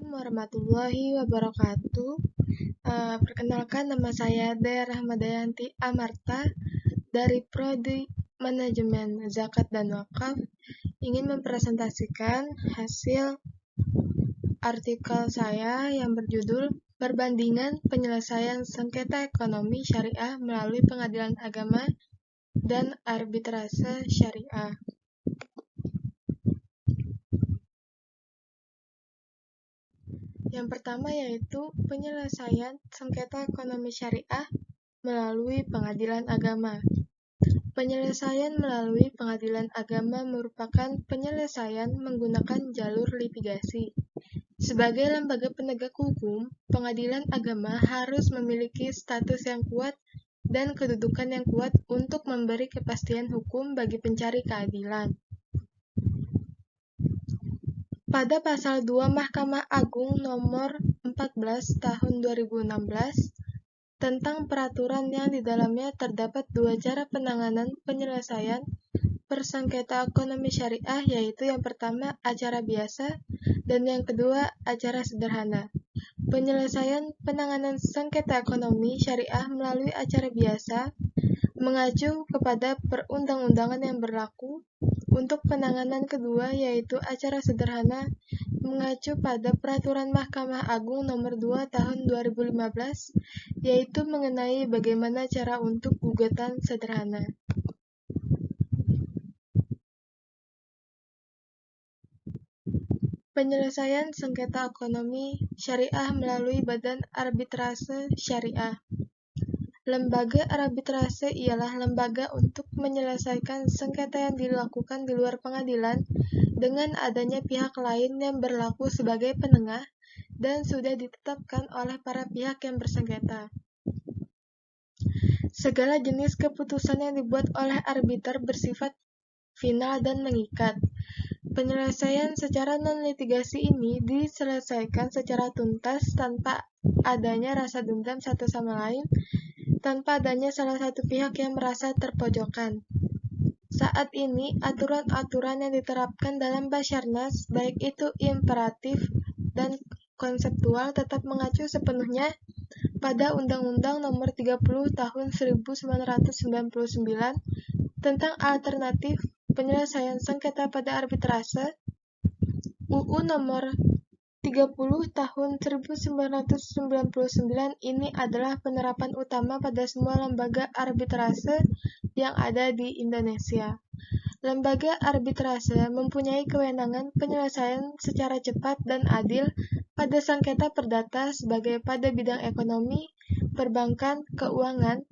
Assalamualaikum warahmatullahi wabarakatuh. Perkenalkan, nama saya Dea Rahmadayanti Amarta dari Prodi Manajemen Zakat dan Wakaf, ingin mempresentasikan hasil artikel saya yang berjudul Perbandingan Penyelesaian Sengketa Ekonomi Syariah melalui Pengadilan Agama dan Arbitrase Syariah. Yang pertama yaitu penyelesaian sengketa ekonomi syariah melalui pengadilan agama. Penyelesaian melalui pengadilan agama merupakan penyelesaian menggunakan jalur litigasi. Sebagai lembaga penegak hukum, pengadilan agama harus memiliki status yang kuat dan kedudukan yang kuat untuk memberi kepastian hukum bagi pencari keadilan. Pada Pasal 2 Mahkamah Agung Nomor 14 Tahun 2016 tentang peraturan yang di dalamnya terdapat dua cara penanganan penyelesaian persengketa ekonomi syariah, yaitu yang pertama acara biasa dan yang kedua acara sederhana. Penyelesaian penanganan sengketa ekonomi syariah melalui acara biasa mengacu kepada perundang-undangan yang berlaku. Untuk penanganan kedua, yaitu acara sederhana, mengacu pada Peraturan Mahkamah Agung Nomor 2 Tahun 2015, yaitu mengenai bagaimana cara untuk gugatan sederhana. Penyelesaian sengketa ekonomi syariah melalui Badan Arbitrase Syariah. Lembaga arbitrase ialah lembaga untuk menyelesaikan sengketa yang dilakukan di luar pengadilan dengan adanya pihak lain yang berlaku sebagai penengah dan sudah ditetapkan oleh para pihak yang bersengketa. Segala jenis keputusan yang dibuat oleh arbiter bersifat final dan mengikat. Penyelesaian secara non-litigasi ini diselesaikan secara tuntas tanpa adanya rasa dendam satu sama lain, tanpa adanya salah satu pihak yang merasa terpojokkan. Saat ini, aturan-aturan yang diterapkan dalam Basarnas, baik itu imperatif dan konseptual, tetap mengacu sepenuhnya pada Undang-Undang Nomor 30 Tahun 1999 tentang alternatif penyelesaian sengketa pada arbitrase. UU Nomor 30 Tahun 1999 ini adalah penerapan utama pada semua lembaga arbitrase yang ada di Indonesia. Lembaga arbitrase mempunyai kewenangan penyelesaian secara cepat dan adil pada sengketa perdata sebagai pada bidang ekonomi, perbankan, keuangan,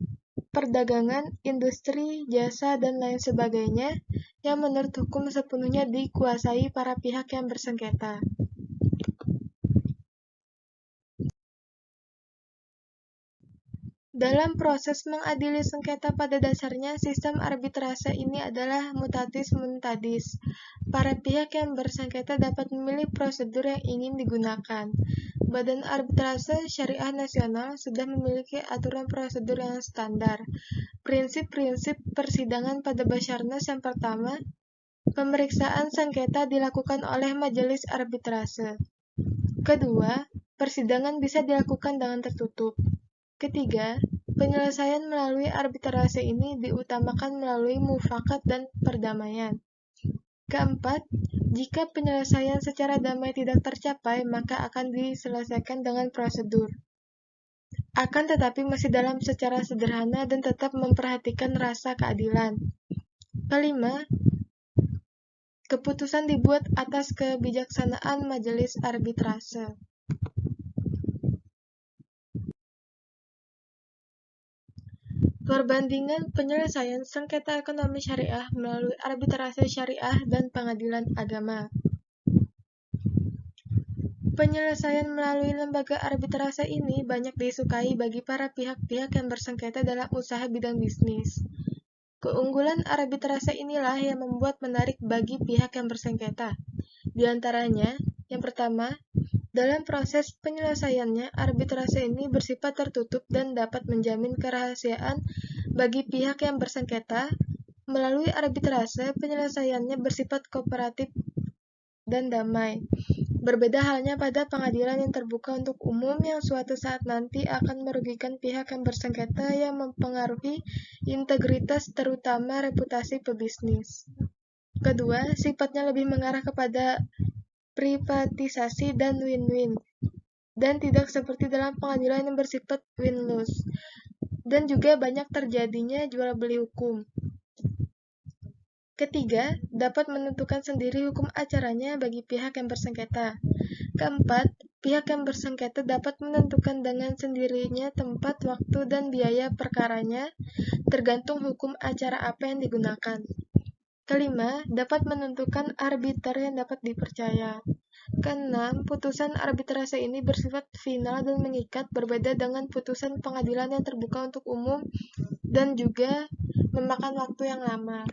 perdagangan, industri, jasa, dan lain sebagainya yang menurut hukum sepenuhnya dikuasai para pihak yang bersengketa. Dalam proses mengadili sengketa, pada dasarnya sistem arbitrase ini adalah mutatis mutandis. Para pihak yang bersengketa dapat memilih prosedur yang ingin digunakan. Badan Arbitrase Syariah Nasional sudah memiliki aturan prosedur yang standar. Prinsip-prinsip persidangan pada Basarnas: yang pertama, pemeriksaan sengketa dilakukan oleh majelis arbitrase. Kedua, persidangan bisa dilakukan dengan tertutup. Ketiga, penyelesaian melalui arbitrase ini diutamakan melalui mufakat dan perdamaian. Keempat, jika penyelesaian secara damai tidak tercapai, maka akan diselesaikan dengan prosedur. Akan tetapi masih dalam secara sederhana dan tetap memperhatikan rasa keadilan. Kelima, keputusan dibuat atas kebijaksanaan majelis arbitrase. Perbandingan penyelesaian sengketa ekonomi syariah melalui arbitrase syariah dan pengadilan agama. Penyelesaian melalui lembaga arbitrase ini banyak disukai bagi para pihak-pihak yang bersengketa dalam usaha bidang bisnis. Keunggulan arbitrase inilah yang membuat menarik bagi pihak yang bersengketa. Di antaranya, yang pertama, dalam proses penyelesaiannya, arbitrase ini bersifat tertutup dan dapat menjamin kerahasiaan bagi pihak yang bersengketa. Melalui arbitrase, penyelesaiannya bersifat kooperatif dan damai. Berbeda halnya pada pengadilan yang terbuka untuk umum yang suatu saat nanti akan merugikan pihak yang bersengketa yang mempengaruhi integritas terutama reputasi pebisnis. Kedua, sifatnya lebih mengarah kepada privatisasi dan win-win, dan tidak seperti dalam pengadilan yang bersifat win-lose, dan juga banyak terjadinya jual-beli hukum. Ketiga, dapat menentukan sendiri hukum acaranya bagi pihak yang bersengketa. Keempat, pihak yang bersengketa dapat menentukan dengan sendirinya tempat, waktu, dan biaya perkaranya, tergantung hukum acara apa yang digunakan. Kelima, dapat menentukan arbiter yang dapat dipercaya. Keenam, putusan arbitrase ini bersifat final dan mengikat, berbeda dengan putusan pengadilan yang terbuka untuk umum dan juga memakan waktu yang lama.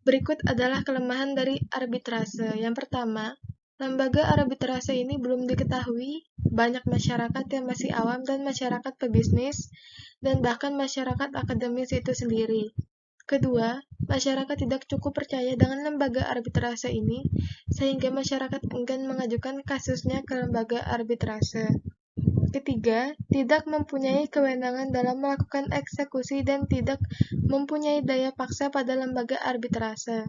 Berikut adalah kelemahan dari arbitrase. Yang pertama, lembaga arbitrase ini belum diketahui banyak masyarakat yang masih awam dan masyarakat pebisnis, dan bahkan masyarakat akademis itu sendiri. Kedua, masyarakat tidak cukup percaya dengan lembaga arbitrase ini, sehingga masyarakat enggan mengajukan kasusnya ke lembaga arbitrase. Ketiga, tidak mempunyai kewenangan dalam melakukan eksekusi dan tidak mempunyai daya paksa pada lembaga arbitrase.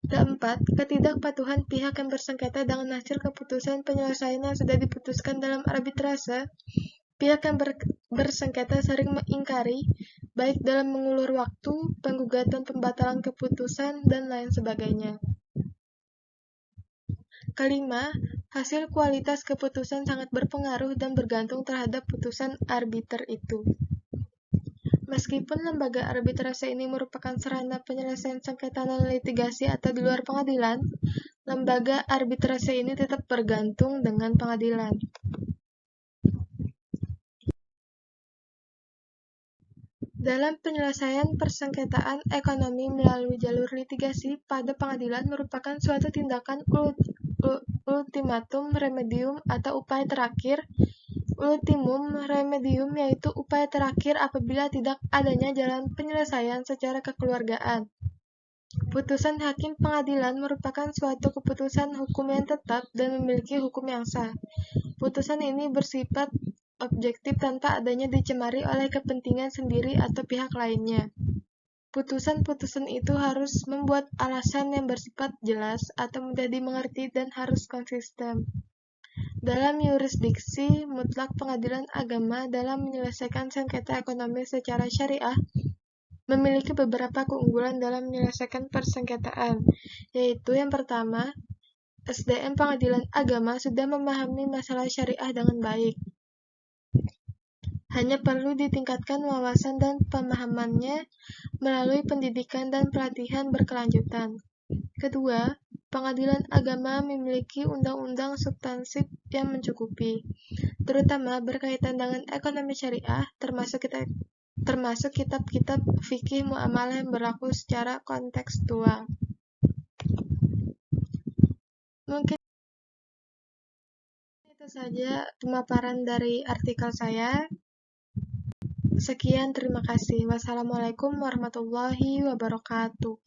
Keempat, ketidakpatuhan pihak yang bersengketa dengan hasil keputusan penyelesaian yang sudah diputuskan dalam arbitrase. Pihak yang bersengketa sering mengingkari, baik dalam mengulur waktu, penggugatan pembatalan keputusan, dan lain sebagainya. Kelima, hasil kualitas keputusan sangat berpengaruh dan bergantung terhadap putusan arbiter itu. Meskipun lembaga arbitrase ini merupakan sarana penyelesaian sengketa non litigasi atau di luar pengadilan, lembaga arbitrase ini tetap bergantung dengan pengadilan. Dalam penyelesaian persengketaan ekonomi melalui jalur litigasi pada pengadilan merupakan suatu tindakan ultimatum remedium atau upaya terakhir. Ultimum remedium yaitu upaya terakhir apabila tidak adanya jalan penyelesaian secara kekeluargaan. Putusan hakim pengadilan merupakan suatu keputusan hukum yang tetap dan memiliki hukum yang sah. Putusan ini bersifat objektif tanpa adanya dicemari oleh kepentingan sendiri atau pihak lainnya. Putusan-putusan itu harus membuat alasan yang bersifat jelas atau mudah dimengerti dan harus konsisten. Dalam yurisdiksi mutlak pengadilan agama dalam menyelesaikan sengketa ekonomi secara syariah memiliki beberapa keunggulan dalam menyelesaikan persengketaan, yaitu yang pertama, SDM pengadilan agama sudah memahami masalah syariah dengan baik. Hanya perlu ditingkatkan wawasan dan pemahamannya melalui pendidikan dan pelatihan berkelanjutan. Kedua, pengadilan agama memiliki undang-undang substansif yang mencukupi, terutama berkaitan dengan ekonomi syariah, termasuk kitab-kitab fikih muamalah yang berlaku secara kontekstual. Mungkin itu saja pemaparan dari artikel saya. Sekian, terima kasih. Wassalamualaikum warahmatullahi wabarakatuh.